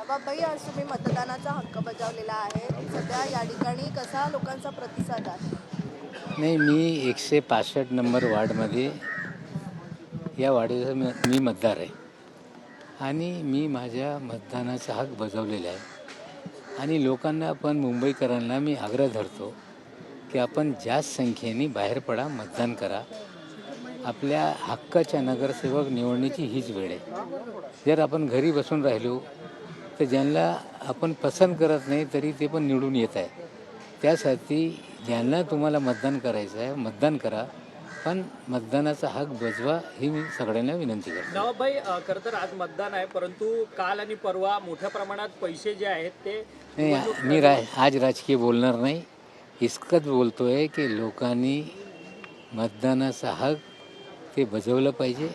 बाबाई, आज तुम्ही मतदानाचा हक्क बजावलेला आहे. सध्या या ठिकाणी कसा लोकांचा प्रतिसाद आहे? नाही, मी 165 नंबर वार्डमध्ये या वार्डाचा मी मतदार आहे आणि मी माझ्या मतदानाचा हक बजावलेला आहे आणि लोकांना पण मुंबईकरांना मी आग्रह धरतो की आपण जास्त संख्येने बाहेर पडा, मतदान करा. आपल्या हक्काच्या नगरसेवक निवडण्याची हीच वेळ आहे. जर आपण घरी बसून राहिलो तर ज्यांना आपण पसंत करत नाही तरी ते पण निवडून येत आहे. त्यासाठी ज्यांना तुम्हाला मतदान करायचं आहे मतदान करा, पण मतदानाचा हक बजवा ही मी सगळ्यांना विनंती करतो. नवाबभाई, खरं तर आज मतदान आहे, परंतु काल आणि परवा मोठ्या प्रमाणात पैसे जे आहेत ते नाही, मी आज राजकीय बोलणार नाही. इतकंच बोलतो आहे की लोकांनी मतदानाचा हक ते बजावलं पाहिजे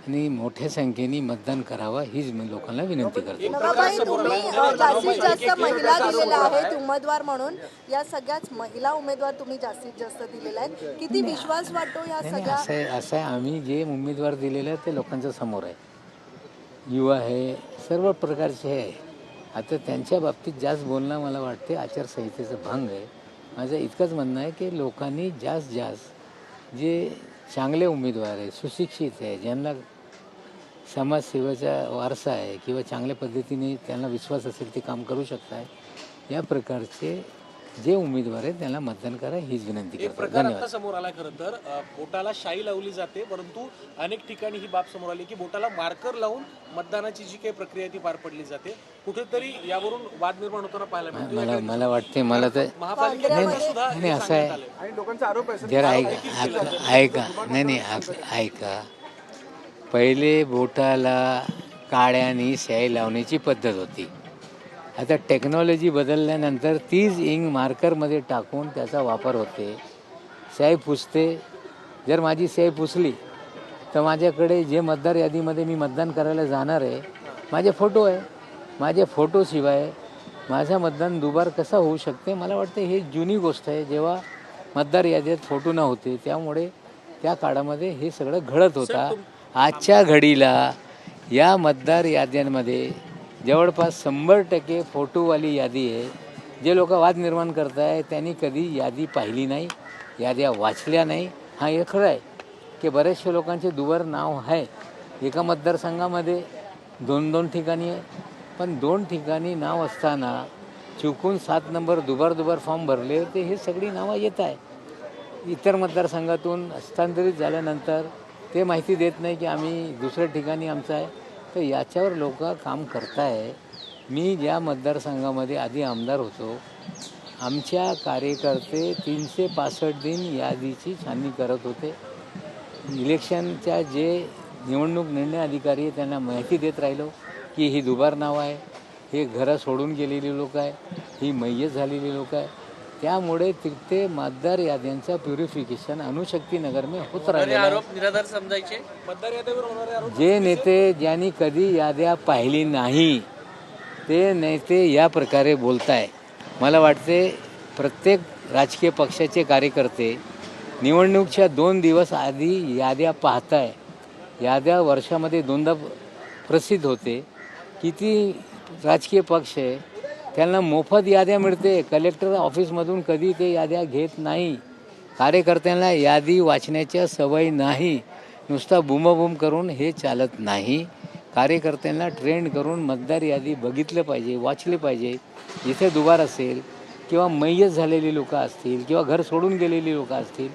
आणि मोठ्या संख्येने मतदान करावं हीच मी लोकांना विनंती करतो. बाबाई, तुम्ही जास्तीत जास्त महिला दिलेल्या आहेत उमेदवार म्हणून. या सगळ्याच महिला उमेदवार तुम्ही जास्तीत जास्त दिलेल्या आहेत. किती विश्वास वाटतो या नाही, सगळ्या? असं आहे, आम्ही जे उमेदवार दिलेले आहेत ते लोकांच्या समोर आहे. युवा आहे, सर्व प्रकारचे आहे. आता त्यांच्या बाबतीत जास्त बोलणं मला वाटते आचारसंहितेचं भंग आहे. माझं इतकंच म्हणणं आहे की लोकांनी जास्त जे चांगले उमेदवार आहे, सुशिक्षित आहे, ज्यांना समाजसेवेचा वारसा आहे किंवा चांगल्या पद्धतीने त्यांना विश्वास असेल ते काम करू शकतात, या प्रकारचे जे उमेदवार आहेत त्यांना मतदान करा हीच विनंती एक करतो. प्रकार धन्यवाद. आता समोर आला. खरं तर बोटाला शाई लावली जाते, परंतु अनेक ठिकाणी ही बाब समोर आली की बोटाला मार्कर लावून मतदानाची जी काही प्रक्रिया ती पार पडली जाते. कुठेतरी यावरून वाद निर्माण होताना पाहायला मिळतो. मला वाटते, मला तर महापालिकेने सुद्धा नाही असं आहे. जर ऐका नाही ऐका, पहिले बोटाला काड्याने शाई लावण्याची पद्धत होती. आता टेक्नॉलॉजी बदलल्यानंतर तीच इंक मार्करमध्ये टाकून त्याचा वापर होते. शाई पुसते. जर माझी शाई पुसली तर माझ्याकडे जे मतदार यादीमध्ये मी मतदान करायला जाणार आहे माझे फोटो आहे. माझ्या फोटोशिवाय माझं मतदान दुबार कसं होऊ शकते? मला वाटतं हे जुनी गोष्ट आहे. जेव्हा मतदार यादीत फोटो नव्हते त्यामुळे त्या काळामध्ये हे सगळं घडत होता. आजच्या घडीला या मतदार याद्यांमध्ये जवळपास 100% फोटोवाली यादी आहे. जे लोक वाद निर्माण करत आहे त्यांनी कधी यादी पाहिली नाही, याद्या वाचल्या नाही. हा हे खरं आहे की बरेचशे लोकांचे दुबार नाव आहे. एका मतदारसंघामध्ये 2-2 ठिकाणी आहे, पण 2 ठिकाणी नाव असताना चुकून 7 नंबर दुबार फॉर्म भरले ते हे सगळी नावं येत आहे. इतर मतदारसंघातून हस्तांतरित झाल्यानंतर ते माहिती देत नाही की आम्ही दुसऱ्या ठिकाणी आमचं आहे. तर याच्यावर लोक काम करत आहे. मी ज्या मतदारसंघामध्ये आधी आमदार होतो, आमच्या कार्यकर्ते 365 दिन यादीची छाननी करत होते. इलेक्शनच्या जे निवडणूक निर्णय अधिकारी आहे त्यांना माहिती देत राहिलो की ही दुबार नाव आहे, हे घरं सोडून गेलेली लोक आहे, ही मय्यत झालेली लोक आहे. त्यामुळे तिथे मतदार याद्यांचं प्युरिफिकेशन अणुशक्तीनगर में होत राहिलेलं आहे. आरोप निराधार समजायचे. मतदार यादीवर होणारे आरोप जे नेते ज्यांनी कधी याद्या पाहिली नाही ते नेते या प्रकारे बोलताय. मला वाटते प्रत्येक राजकीय पक्षाचे कार्यकर्ते निवडणूकच्या 2 दिवस आधी याद्या पाहताय. याद्या वर्षामध्ये 2दा प्रसिद्ध होते. किती राजकीय पक्ष आहे त्यांना मोफत याद्या मिळते. कलेक्टर ऑफिसमधून कधी ते याद्या घेत नाही. कार्यकर्त्यांना यादी वाचण्याच्या सवय नाही. नुसता बुमाबुम करून हे चालत नाही. कार्यकर्त्यांना ट्रेंड करून मतदार यादी बघितलं पाहिजे, वाचले पाहिजे. जिथे दुबार असेल किंवा मय्यत झालेली लोकं असतील किंवा घर सोडून गेलेली लोकं असतील,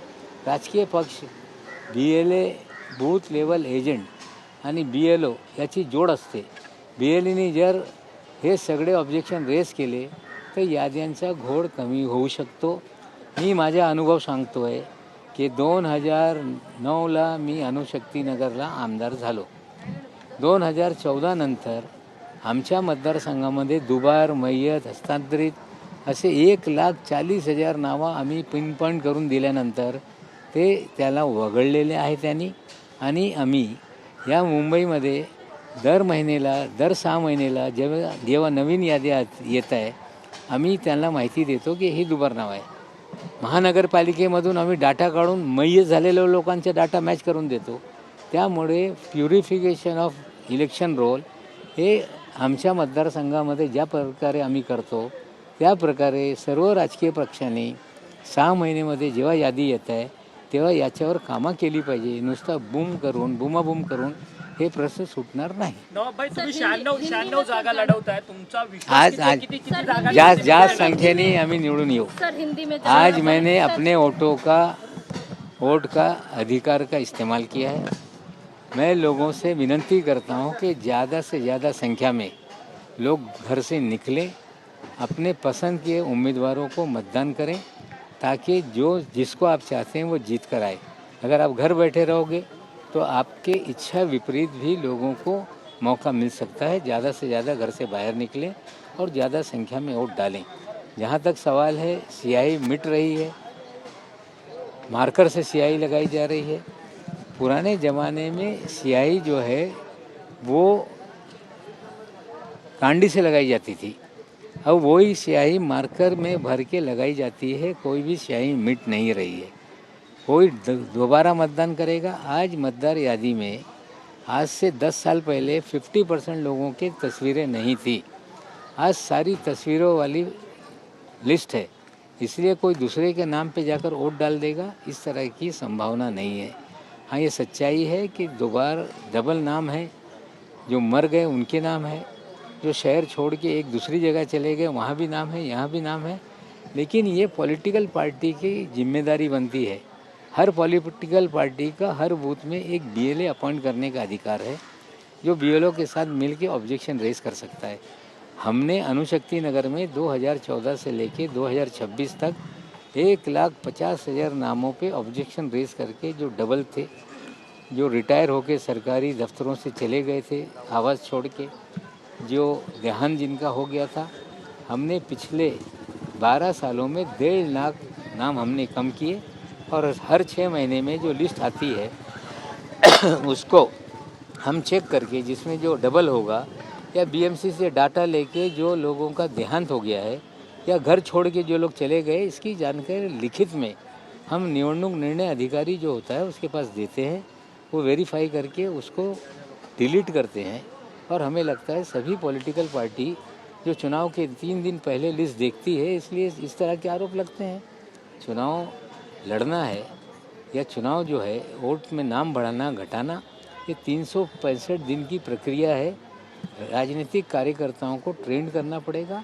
राजकीय पक्ष BLA बूथ लेवल एजंट आणि BLO याची जोड असते. BLAने जर हे सगळे ऑब्जेक्शन रेस केले तर याद्यांचा घोळ कमी होऊ शकतो. मी माझा अनुभव सांगतो आहे की 2009ला मी अणुशक्तीनगरला आमदार झालो. 2014 नंतर आमच्या मतदारसंघामध्ये दुबार, मय्यत, हस्तांतरित असे 1,40,000 नावं आम्ही पिनपॉईंट करून दिल्यानंतर ते त्याला वगळलेले आहे त्यांनी. आणि आम्ही या मुंबईमध्ये दर महिन्याला, दर 6 महिन्याला जेव्हा नवीन याद्या येत आहे आम्ही त्यांना माहिती देतो की हे दुबार नाव आहे. महानगरपालिकेमधून आम्ही डाटा काढून मय्यत झालेल्या लोकांचे डाटा मॅच करून देतो. त्यामुळे प्युरिफिकेशन ऑफ इलेक्शन रोल हे आमच्या मतदारसंघामध्ये ज्या प्रकारे आम्ही करतो त्या प्रकारे सर्व राजकीय पक्षांनी 6 महिन्यामध्ये जेव्हा यादी येत आहे तेव्हा याच्यावर कामं केली पाहिजे. नुसता बुमाबूम करून हे प्रश्न सुटणार नाही. नवाबभाई, तुम्ही 96 जागा लढवताय, तुमचा विश्वास आज किती जागा जास्त संख्येने हमें निवडून येऊ. आज मैंने अपने वोट का अधिकार का इस्तेमाल किया है. मैं लोगों से विनती करता हूं कि ज़्यादा से ज़्यादा संख्या में लोग घर से निकलें, अपने पसंद के उम्मीदवारों को मतदान करें ताकि जिसको आप चाहते हैं वो जीत कर आए. अगर आप घर बैठे रहोगे तो आपके इच्छा विपरीत भी लोगों को मौका मिल सकता है. ज़्यादा से ज़्यादा घर से बाहर निकलें और ज़्यादा संख्या में वोट डालें. जहाँ तक सवाल है, स्याही मिट रही है, मार्कर से स्याही लगाई जा रही है. पुराने ज़माने में स्याही जो है वो कांडी से लगाई जाती थी. अब वही स्याही मार्कर में भर के लगाई जाती है. कोई भी स्याही मिट नहीं रही है. कोई दोबारा मतदान करेगा. आज मतदार यादी में आज से 10 साल पहले 50% लोगों की तस्वीरें नहीं थी. आज सारी तस्वीरों वाली लिस्ट है. इसलिए कोई दूसरे के नाम पे जाकर वोट डाल देगा, इस तरह की संभावना नहीं है. हाँ, ये सच्चाई है कि डबल नाम है. जो मर गए उनके नाम है, जो शहर छोड़ के एक दूसरी जगह चले गए वहाँ भी नाम है, यहाँ भी नाम है. लेकिन ये पॉलिटिकल पार्टी की जिम्मेदारी बनती है. हर पॉलिटिकल पार्टी का हर बूथ में एक BLA अपॉइंट करने का अधिकार है, जो BLO के साथ मिल के ऑब्जेक्शन रेज कर सकता है. हमने अणुशक्ति नगर में 2014 से लेके 2026 तक 1,50,000 नामों पे ऑब्जेक्शन रेज करके, जो डबल थे, जो रिटायर होके सरकारी दफ्तरों से चले गए थे आवाज़ छोड़ के, जो देहांत जिनका हो गया था, हमने पिछले 12 सालों में 1.5 लाख नाम हमने कम किए. और हर 6 महीने में जो लिस्ट आती है उसको हम चेक करके, जिसमें जो डबल होगा या BMC से डाटा लेके जो लोगों का देहांत हो गया है या घर छोड़ के जो लोग चले गए, इसकी जानकारी लिखित में हम निवडणूक निर्णय अधिकारी जो होता है उसके पास देते हैं. वो वेरीफाई करके उसको डिलीट करते हैं. और हमें लगता है सभी पॉलिटिकल पार्टी जो चुनाव के 3 दिन पहले लिस्ट देखती है, इसलिए इस तरह के आरोप लगते हैं. चुनाव लड़ना है या चुनाव जो है वोट में नाम बढ़ाना घटाना, ये 365 दिन की प्रक्रिया है. राजनीतिक कार्यकर्ताओं को ट्रेन करना पड़ेगा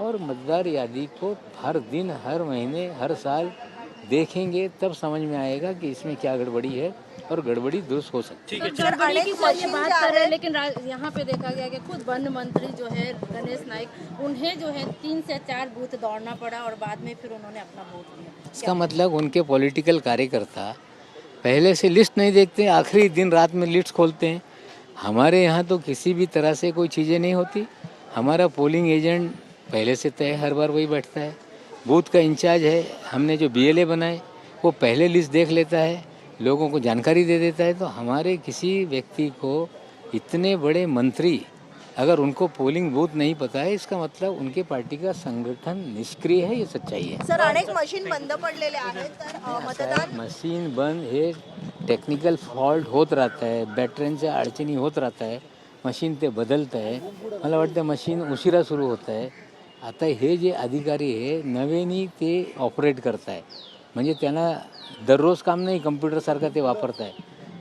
और मतदार यादी को हर दिन, हर महीने, हर साल देखेंगे, तब समझ में आएगा कि इसमें क्या गड़बड़ी है और गड़बड़ी दुरुस्त हो सकती है. सर, अनेक मशीन बात ज्या कर रहे हैं, आहेत लेकिन यहाँ पे देखा गया कि खुद वन मंत्री जो है गणेश नाइक, उन्हें जो है 3 से 4 बूथ दौड़ना पड़ा और बाद में फिर उन्होंने अपना वोट दिया. इसका मतलब उनके पॉलिटिकल कार्यकर्ता पहले से लिस्ट नहीं देखते, आखिरी दिन रात में लिस्ट खोलते हैं. हमारे यहाँ तो किसी भी तरह से कोई चीज़ें नहीं होती. हमारा पोलिंग एजेंट पहले से तय, हर बार वही बैठता है. बूथ का इंचार्ज है, हमने जो BLA बनाए वो पहले लिस्ट देख लेता है, लोगों को जानकारी दे देता है. तो हमारे किसी व्यक्ति को, इतने बड़े मंत्री, अगर उनको पोलिंग बूथ नहीं पता है, इसका मतलब उनके पार्टी का संगठन निष्क्रिय है. ये सच्चाई है. सर, अनेक मशीन बंद पडलेले आहेत, तर मतदान मशीन बंद हे टेक्निकल फॉल्ट होत राहत आहे, बॅटऱ्यांच्या अडचणी होत राहत आहे, मशीन ते बदलत आहे. मला वाटतं मशीन उशिरा सुरू होत आहे. आता हे जे अधिकारी आहे नव्याने ते ऑपरेट करत आहे, म्हणजे त्यांना दररोज काम नाही, कम्प्युटरसारखं ते वापरत आहे.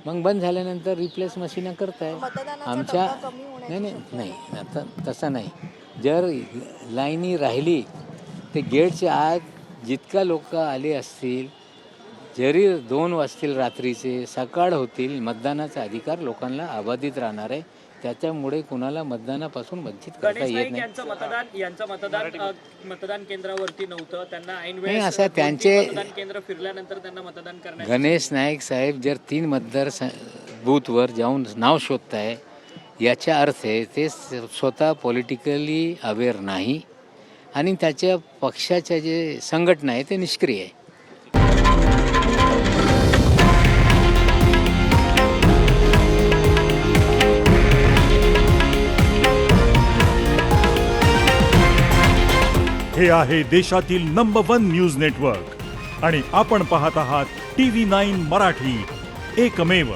मग बंद झाल्यानंतर रिप्लेस मशीन करत आहे. आमच्या नाही आता तसं नाही. जर लाईनी राहिली ते गेटच्या आत जितका लोक आले असतील, जरी 2 वाजतील रात्रीचे, सकाळ होतील, मतदानाचा अधिकार लोकांना अबाधित राहणार आहे. त्याच्यामुळे कुणाला मतदानापासून वंचित करता गणेश येत नाईक नाही. यांचं मतदान केंद्रावरती नव्हतं. त्यांना ऐन नाही, वेळेस असं त्यांचे मतदान केंद्र फिरल्यानंतर त्यांना मतदान करण्यात गणेश नाईक साहेब जर 3 मतदार बूथवर जाऊन नाव शोधत आहे, याचा अर्थ आहे ते स्वतः पॉलिटिकली अवेअर नाही आणि त्याच्या पक्षाच्या जे संघटना आहे ते निष्क्रिय आहे. हे आहे देशातील नंबर 1 न्यूज नेटवर्क आणि आपण पाहत आहात TV9 मराठी, एकमेव.